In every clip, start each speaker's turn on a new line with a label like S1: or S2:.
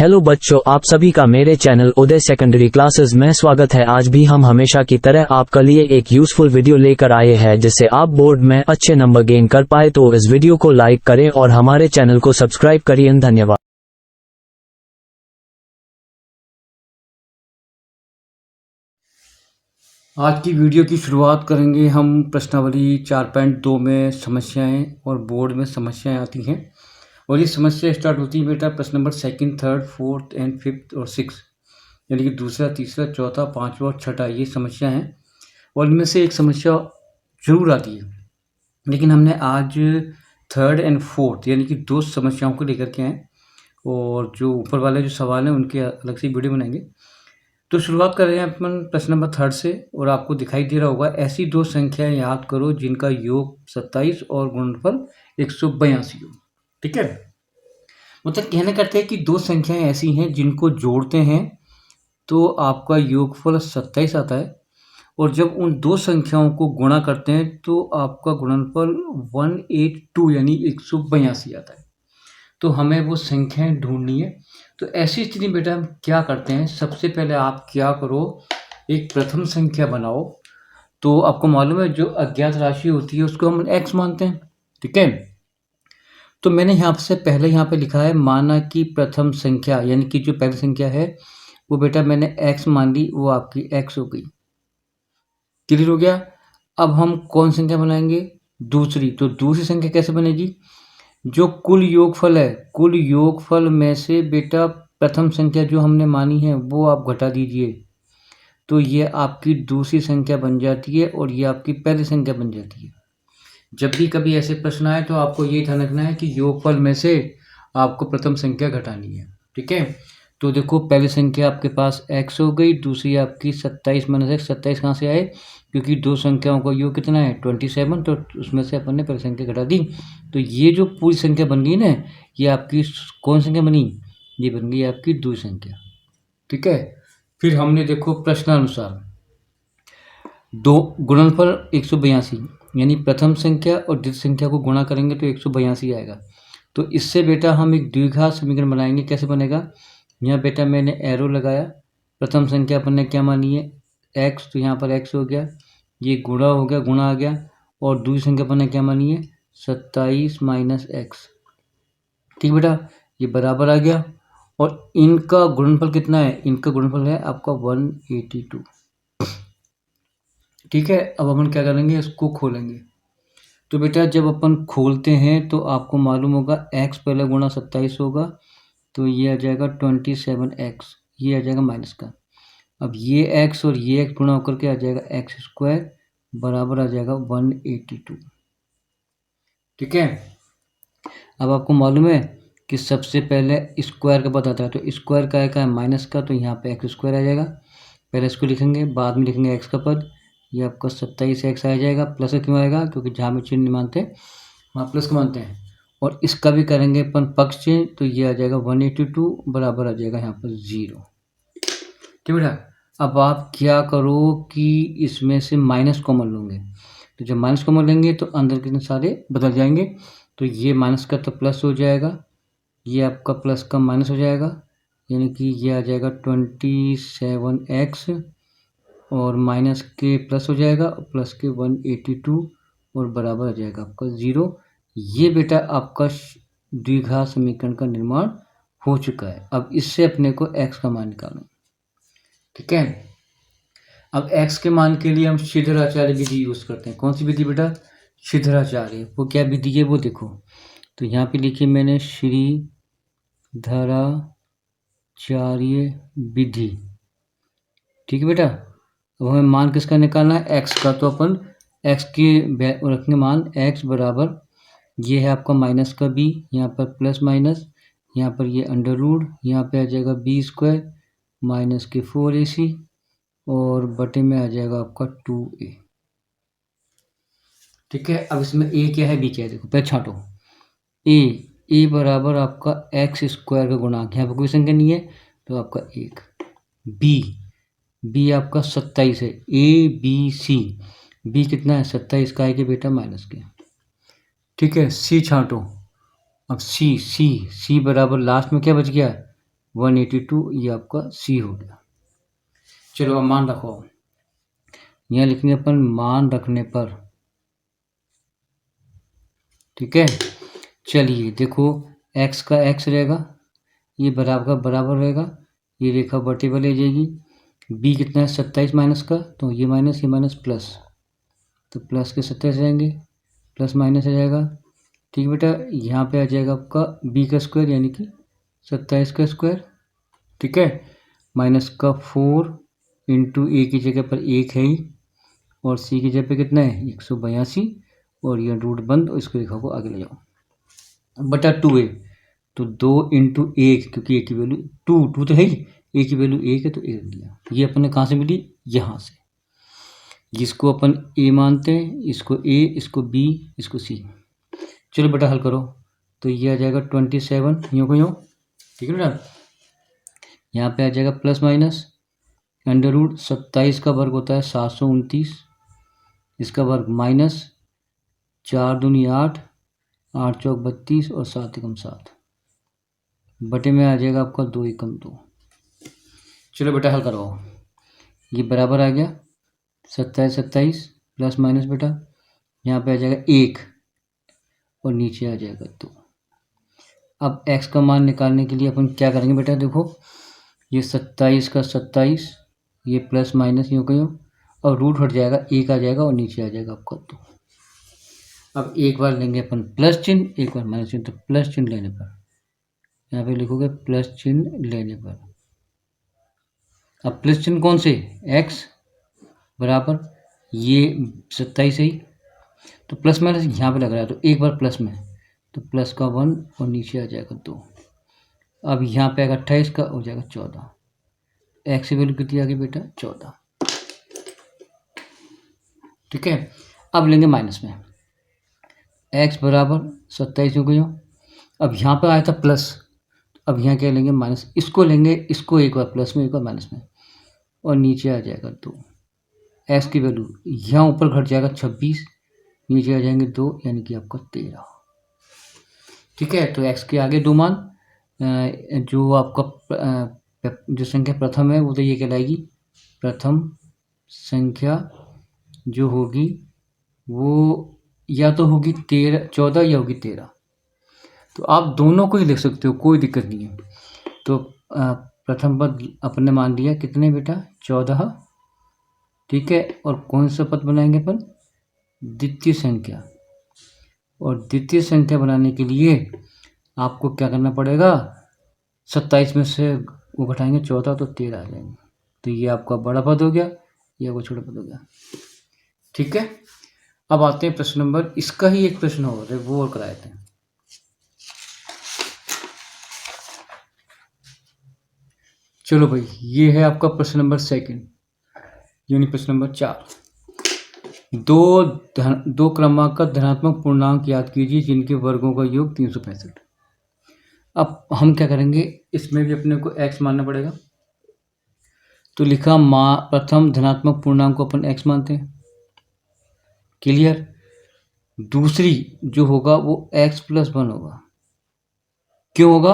S1: Hello बच्चों, आप सभी का मेरे चैनल उदय सेकेंडरी क्लासेस में स्वागत है। आज भी हम हमेशा की तरह आपके लिए एक यूजफुल वीडियो लेकर आए हैं जिससे आप बोर्ड में अच्छे नंबर गेन कर पाए। तो इस वीडियो को लाइक करें और हमारे चैनल को सब्सक्राइब करिए। धन्यवाद।
S2: आज की वीडियो की शुरुआत करेंगे हम प्रश्नावली 4.2 में समस्याएं और बोर्ड में समस्याएं आती हैं और ये समस्या स्टार्ट होती है बेटा प्रश्न number 2nd, 3rd, 4th and 5th और 6th, यानी कि दूसरा, तीसरा, चौथा, पांचवा और छठा ये समस्या हैं और इनमें से एक समस्या जरूर आती है। लेकिन हमने आज 3rd एंड 4th यानी कि दो समस्याओं को लेकर के आए और जो ऊपर वाले जो सवाल हैं उनके अलग से वीडियो बनाएंगे। तो शुरुआत कर रहे हैं अपन प्रश्न नंबर 3rd से और आपको दिखाई दे रहा होगा, ऐसी दो संख्याएं याद करो जिनका योग 27 और गुणनफल 182 हो। ठीक है, मतलब कहना करते हैं कि दो संख्याएं ऐसी हैं जिनको जोड़ते हैं तो आपका योगफल 27 आता है और जब उन दो संख्याओं को गुणा करते हैं तो आपका गुणनफल 182 यानी 182 आता है। तो हमें वो संख्याएं ढूंढनी है। तो ऐसी स्थिति में बेटा हम क्या करते हैं, सबसे पहले आप क्या करो, एक प्रथम संख्या बनाओ। तो आपको मालूम है जो अज्ञात राशि होती है उसको हम x मानते हैं। ठीक है, तो मैंने यहाँ से पहले यहाँ पे लिखा है माना कि प्रथम संख्या यानी कि जो पहली संख्या है वो बेटा मैंने x मान ली, वो आपकी x हो गई। क्लियर हो गया। अब हम कौन संख्या बनाएंगे, दूसरी। तो दूसरी संख्या कैसे बनेगी, जो कुल योगफल है, कुल योगफल में से बेटा प्रथम संख्या जो हमने मानी है वो आप घटा दीजिए, तो ये आपकी दूसरी संख्या बन जाती है और ये आपकी पहली संख्या बन जाती है। जब भी कभी ऐसे प्रश्न आए तो आपको ये ध्यान रखना है कि योगफल में से आपको प्रथम संख्या घटानी है। ठीक है, तो देखो पहली संख्या आपके पास x हो गई, दूसरी आपकी 27 - x। 27 कहाँ से आए, क्योंकि दो संख्याओं का योग कितना है 27, तो उसमें से अपन ने पहली संख्या घटा दी। तो ये जो पूरी संख्या बन गई ना, ये आपकी कौन संख्या बनी, ये बन गई आपकी दूसरी संख्या। ठीक है, फिर हमने देखो प्रश्नानुसार दो गुणनफल 182 यानी प्रथम संख्या और द्वितीय संख्या को गुणा करेंगे तो 182 आएगा। तो इससे बेटा हम एक द्विघात समीकरण बनाएंगे। कैसे बनेगा, यहाँ बेटा मैंने एरो लगाया, प्रथम संख्या अपन ने क्या मानी है x, तो यहाँ पर x हो गया, ये गुणा हो गया, गुणा आ गया, और दूसरी संख्या अपन ने क्या मानी है 27 - x। ठीक बेटा, ये बराबर आ गया और इनका गुणनफल कितना है, इनका गुणनफल है आपका 182। ठीक है, अब अपन क्या करेंगे, इसको खोलेंगे। तो बेटा जब अपन खोलते हैं तो आपको मालूम होगा x पहले गुणा 27 होगा, तो ये आ जाएगा 27x, ये आ जाएगा माइनस का। अब ये x और ये x गुणा होकर के आ जाएगा x² बराबर आ जाएगा 182। ठीक है, अब आपको मालूम है कि सबसे पहले स्क्वायर का पता था, तो स्क्वायर का है माइनस का, तो यहाँ पे x² आ जाएगा। पहले इसको लिखेंगे, बाद में लिखेंगे x का पद, ये आपका 27x आ जाएगा। प्लस क्यों आएगा, क्योंकि जहाँ में चिन्ह नहीं मानते वहाँ प्लस को मानते हैं। और इसका भी करेंगे अपन पक्ष चेंज, तो ये आ जाएगा 182 बराबर आ जाएगा यहाँ पर 0। ठीक बेटा, अब आप क्या करो कि इसमें से माइनस कॉमन लोगे, तो जब माइनस कॉमन लेंगे तो अंदर के सारे बदल जाएंगे। तो ये माइनस का तो प्लस हो जाएगा, ये आपका प्लस का माइनस हो जाएगा, यानी कि ये आ जाएगा 27x और माइनस के प्लस हो जाएगा, प्लस के 182 और बराबर आ जाएगा आपका 0। ये बेटा आपका द्विघात समीकरण का निर्माण हो चुका है। अब इससे अपने को x का मान निकालना। ठीक है, अब x के मान के लिए हम श्रीधराचार्य विधि यूज करते हैं। कौन सी विधि बेटा, श्रीधराचार्य। वो क्या विधि है वो देखो, तो यहाँ पे लिखिए मैंने श्रीधराचार्य विधि। ठीक है बेटा, अब हमें मान किसका निकालना है, x का। तो अपन x के रखेंगे मान x बराबर, ये है आपका माइनस का b, यहाँ पर प्लस माइनस, यहाँ पर ये अंडर रूट, यहाँ पे आ जाएगा b² माइनस के 4ac और बटे में आ जाएगा आपका 2a। ठीक है, अब इसमें a क्या है b क्या है, देखो पहले छांटो। a बराबर आपका x² का गुणांक, यहाँ पर कोई संख्या नहीं है तो आपका 1। b आपका 27 है, ABC, b कितना है 27 का है कि बेटा माइनस के। ठीक है, c छांटो। अब c बराबर लास्ट में क्या बच गया 182 ये आपका सी हो गया। चलो अब मान रखो, यहाँ लिखेंगे अपन मान रखने पर, ठीक है। चलिए देखो, x का x रहेगा, ये बराबर का बराबर रहेगा, ये रेखा वर्टिकल आ जाएगी। b कितना है 27 माइनस का, तो ये माइनस प्लस, तो प्लस के 27 रहेंगे, प्लस माइनस आ जाएगा। ठीक बेटा, यहाँ पे आ जाएगा आपका b का स्क्वायर यानी कि 27 का स्क्वायर, ठीक है, माइनस का 4 इंटू ए की जगह पर 1 है ही, और सी की जगह पे कितना है 182, और ये रूट बंद, और इसको रेखा को आगे ले जाओ बटा 2a, तो 2 इंटू 1, क्योंकि ए की वैल्यू 2 तो है ही, ए की वैल्यू 1 है तो 1 दिया। ये अपने कहाँ से मिली, यहाँ से, जिसको अपन ए मानते हैं, इसको ए, इसको बी, इसको सी। चलो बेटा हल करो, तो ये आ जाएगा 27 यूँ को यूँ, ठीक है बेटा। यहाँ पे आ जाएगा प्लस माइनस अंडर रूट 27 का वर्ग होता है 729, इसका वर्ग माइनस 4 दूनी 8, 8 चौक 32 और 7 एकम 7, बटे में आ जाएगा आपका 2 एकम 2। चलो बेटा हल करवाओ, ये बराबर आ गया 27 प्लस माइनस बेटा, यहाँ पे आ जाएगा 1 और नीचे आ जाएगा 2। अब x का मान निकालने के लिए अपन क्या करेंगे बेटा, देखो ये 27 का 27, ये प्लस माइनस यूँ का यूँ, और रूट हट जाएगा, 1 आ जाएगा और नीचे आ जाएगा आपका 2। अब एक बार लेंगे अपन प्लस चिन्ह, एक बार माइनस चिन्ह, तो प्लस चिन्ह लेने पर यहाँ पे लिखोगे प्लस चिन्ह लेने पर, अब प्लस चिन्ह कौन से, x बराबर ये 27 है, तो प्लस माइनस यहाँ पे लग रहा है, तो एक बार प्लस में, तो प्लस का 1 और नीचे आ जाएगा 2। अब यहाँ पे आएगा 28 का, हो जाएगा 14, x की वैल्यू कितनी आ गई बेटा 14, ठीक है। अब लेंगे माइनस में, x बराबर 27 हो गई हो, अब यहाँ पर आया था प्लस, अब यहाँ क्या लेंगे माइनस, इसको लेंगे, इसको एक बार प्लस में एक बार माइनस में, और नीचे आ जाएगा 2। x की वैल्यू यहाँ ऊपर घट जाएगा 26, नीचे आ जाएंगे 2, यानी कि आपका 13, ठीक है। तो x के आगे 2 मान, जो आपका जो संख्या प्रथम है वो तो ये कहलाएगी प्रथम संख्या, जो होगी वो या तो होगी 14 या होगी 13, तो आप दोनों को ही लिख सकते हो, कोई दिक्कत नहीं है। तो प्रथम पद अपने मान लिया कितने बेटा 14, ठीक है, और कौन सा पद बनाएंगे अपन, द्वितीय संख्या, और द्वितीय संख्या बनाने के लिए आपको क्या करना पड़ेगा, 27 में से वो घटाएंगे 14 तो 13 आ जाएंगे, तो ये आपका बड़ा पद हो गया, ये आपका छोटा पद हो गया, ठीक है। अब आते हैं प्रश्न नंबर, इसका ही एक प्रश्न और है वो और कराए थे। चलो भाई, ये है आपका प्रश्न नंबर 2 यानी प्रश्न नंबर 4। दो क्रमांक का धनात्मक पूर्णांक याद कीजिए जिनके वर्गों का योग 365। अब हम क्या करेंगे, इसमें भी अपने को x मानना पड़ेगा, तो लिखा प्रथम धनात्मक पूर्णांक को अपन x मानते हैं, क्लियर। दूसरी जो होगा वो x प्लस 1 होगा, क्यों होगा,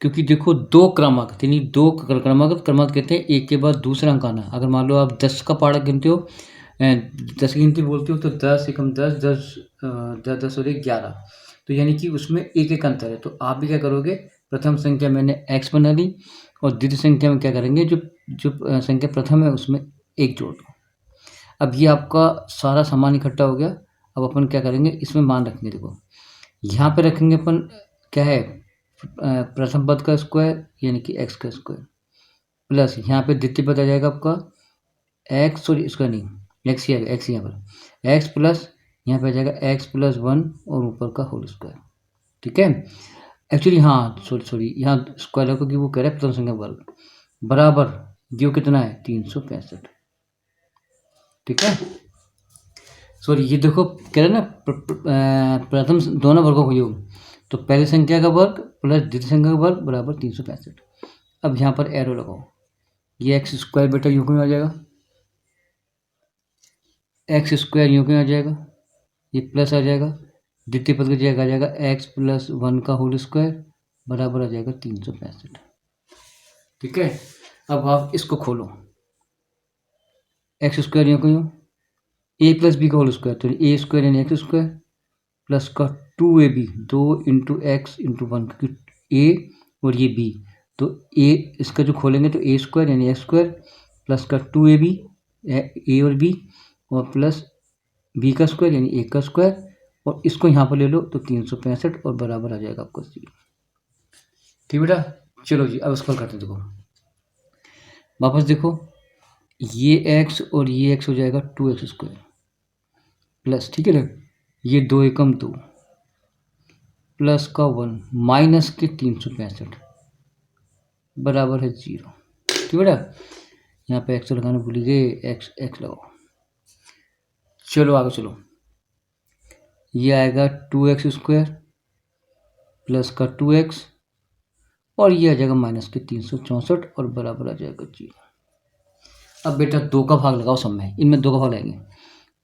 S2: क्योंकि देखो दो क्रमांक, यानी दो क्रमांक कहते हैं एक के बाद दूसरा अंक आना। अगर मान लो आप 10 का पहाड़ा गिनते हो, 10 की गिनती बोलते हो, तो 10 एकम 10, 10 और 1 11, तो यानी कि उसमें एक एक अंतर है। तो आप भी क्या करोगे, प्रथम संख्या मैंने x बना ली, और द्वितीय संख्या में क्या करेंगे, जो संख्या प्रथम है उसमें 1 जोड़ दो। अब ये आपका सारा सामान इकट्ठा हो गया। अब अपन क्या करेंगे, इसमें मान रखेंगे, देखो यहाँ पे रखेंगे अपन क्या है, प्रथम पद का स्क्वायर यानी कि x का स्क्वायर, प्लस यहाँ पे द्वितीय पद आ जाएगा आपका x, सॉरी इसका नहीं, x ही आएगा, x यहाँ पर x प्लस यहाँ पे आ जाएगा x प्लस 1 और ऊपर का होल स्क्वायर, ठीक है। एक्चुअली हाँ सॉरी यहाँ स्क्वायर है क्योंकि वो कह रहा है प्रथम संख्या वर्ग, बराबर जो कितना है 365, ठीक है। सॉरी ये देखो कह रहे हैं ना प्रथम दोनों वर्गों का योग, तो पहली संख्या का वर्ग प्लस द्वितीय संख्या का वर्ग बराबर 365। अब यहाँ पर एरो लगाओ, ये एक्स स्क्वायर बेटा यूं क्यों आ जाएगा, एक्स स्क्वायर यूं क्यों आ जाएगा, ये प्लस आ जाएगा, द्वितीय पद की जगह आ जाएगा एक्स प्लस 1 का होल स्क्वायर बराबर आ जाएगा 365। ठीक है, अब आप इसको खोलो, एक्स स्क्वायर यहाँ को ए प्लस बी का होल स्क्वायर, तो ए स्क्वायर यानी एक्स स्क्वायर प्लस का 2ab, 2 इंटू एक्स इंटू 1, क्योंकि ए और ये बी, तो ए इसका जो खोलेंगे तो ए स्क्वायर यानी एक्स स्क्वायर प्लस का 2ab, ए और बी, और प्लस बी का स्क्वायर यानी ए का स्क्वायर, और इसको यहाँ पर ले लो तो 365 और बराबर आ जाएगा आपका 0। ठीक बेटा, चलो जी अब इसको हल करते हैं। देखो वापस देखो, ये x और ये x हो जाएगा 2x स्क्वायर प्लस, ठीक है ना, ये 2 एकम 2 प्लस का 1 माइनस के 365 बराबर है 0। ठीक है बेटा, यहाँ पे x लगाना भूल गए, x लगाओ। चलो आगे चलो, ये आएगा 2x स्क्वायर प्लस का 2x और ये आ जाएगा माइनस के 364 और बराबर आ जाएगा 0। अब बेटा 2 का भाग लगाओ सब में, इनमें 2 का भाग लगाएंगे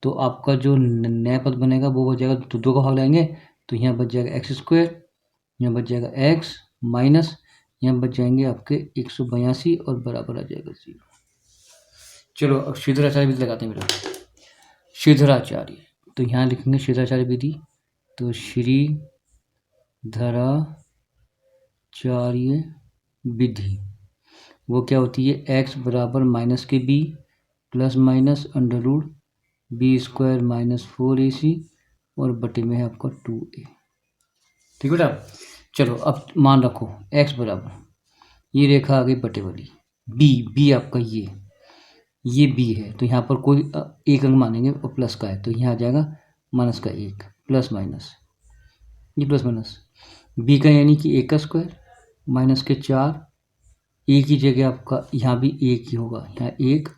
S2: तो आपका जो नया पद बनेगा वो बच जाएगा, तो 2 का भाग लगाएंगे तो यहाँ बच जाएगा एक्स स्क्वायर, यहाँ बच जाएगा एक्स माइनस यहाँ बच जाएंगे आपके 182 और बराबर आ जाएगा 0। चलो अब श्रीधराचार्य विधि लगाते हैं बेटा, श्रीधराचार्य, तो यहाँ लिखेंगे श्रीधराचार्य विधि, तो श्रीधराचार्य विधि वो क्या होती है, एक्स बराबर माइनस के B plus minus under root B square minus 4ac और बटे में है आपका 2a। ठीक बेटा, चलो अब मान रखो x बराबर, ये रेखा आ गई बटे वाली, b आपका ये b है, तो यहाँ पर कोई एक अंक मानेंगे और प्लस का है तो यहाँ आ जाएगा माइनस का 1 प्लस माइनस, ये प्लस माइनस b का यानी कि 1 का स्क्वायर माइनस के 4, ए की जगह आपका यहाँ भी 1 ही होगा, यहाँ 1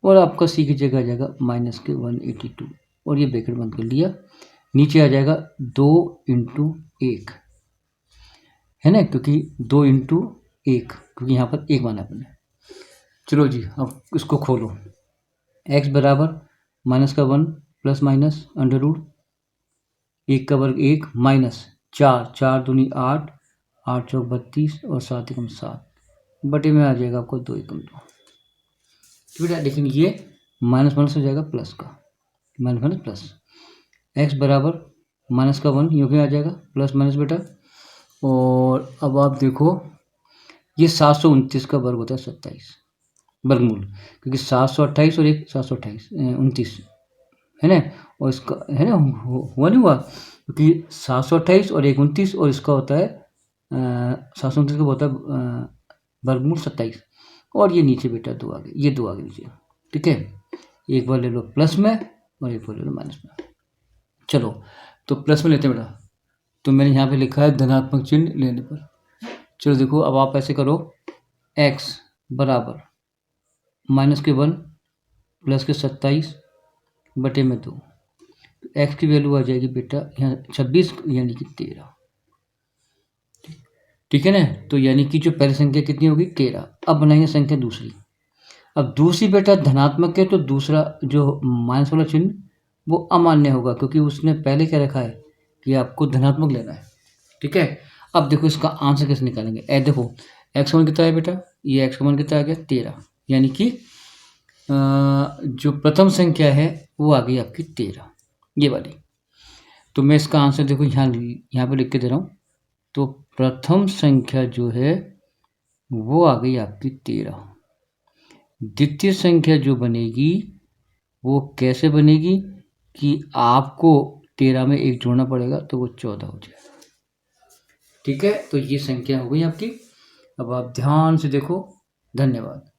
S2: और आपका सी की जगह आ जाएगा माइनस के 182 और ये ब्रैकेट बंद कर लिया, नीचे आ जाएगा 2 इंटू 1 है ना, क्योंकि 2 इंटू 1 क्योंकि यहाँ पर 1 माना अपने। चलो जी अब इसको खोलो, x बराबर माइनस का 1 प्लस माइनस अंडर रूट 1 का वर्ग 1 माइनस 4 दूनी 8 8 चौक 32 और 7 एकम 7 बटे में आ जाएगा आपको 2 एकम 2। बेटा लेकिन ये माइनस माइनस हो जाएगा प्लस का, माइनस माइनस प्लस, x बराबर माइनस का 1 यूँ ही आ जाएगा प्लस माइनस बेटा, और अब आप देखो ये 729 का वर्ग होता है 27 वर्गमूल, क्योंकि 728 और एक 728 29 है ना, और इसका है ना हुआ नहीं हुआ, क्योंकि 728 और एक 29 और इसका होता है 729 का होता है वर्गमूल 27 और ये नीचे बेटा 2 आ गए, ये 2 आ गए नीचे। ठीक है, एक बार ले लो प्लस में और एक बार ले लो माइनस में। चलो तो प्लस में लेते हैं बेटा, तो मैंने यहाँ पे लिखा है धनात्मक चिन्ह लेने पर। चलो देखो अब आप ऐसे करो, x बराबर माइनस के 1 प्लस के 27 बटे में 2, तो x की वैल्यू आ जाएगी बेटा यहाँ 26 यानी कि 13। ठीक है ना, तो यानी कि जो पहली संख्या कितनी होगी 13। अब बनाएंगे संख्या दूसरी, अब दूसरी बेटा धनात्मक है तो दूसरा जो माइनस वाला चिन्ह वो अमान्य होगा, क्योंकि उसने पहले क्या रखा है कि आपको धनात्मक लेना है। ठीक है, अब देखो इसका आंसर कैसे निकालेंगे, देखो x वन कितना है बेटा, ये x वन कितना आ गया 13, यानी कि जो प्रथम संख्या है वो आ गई आपकी 13 ये वाली। तो मैं इसका आंसर देखो यहाँ पे लिख के दे रहा हूँ, तो प्रथम संख्या जो है वो आ गई आपकी 13। द्वितीय संख्या जो बनेगी वो कैसे बनेगी कि आपको 13 में 1 जोड़ना पड़ेगा तो वो 14 हो जाएगा। ठीक है, तो ये संख्या हो गई आपकी। अब आप ध्यान से देखो, धन्यवाद।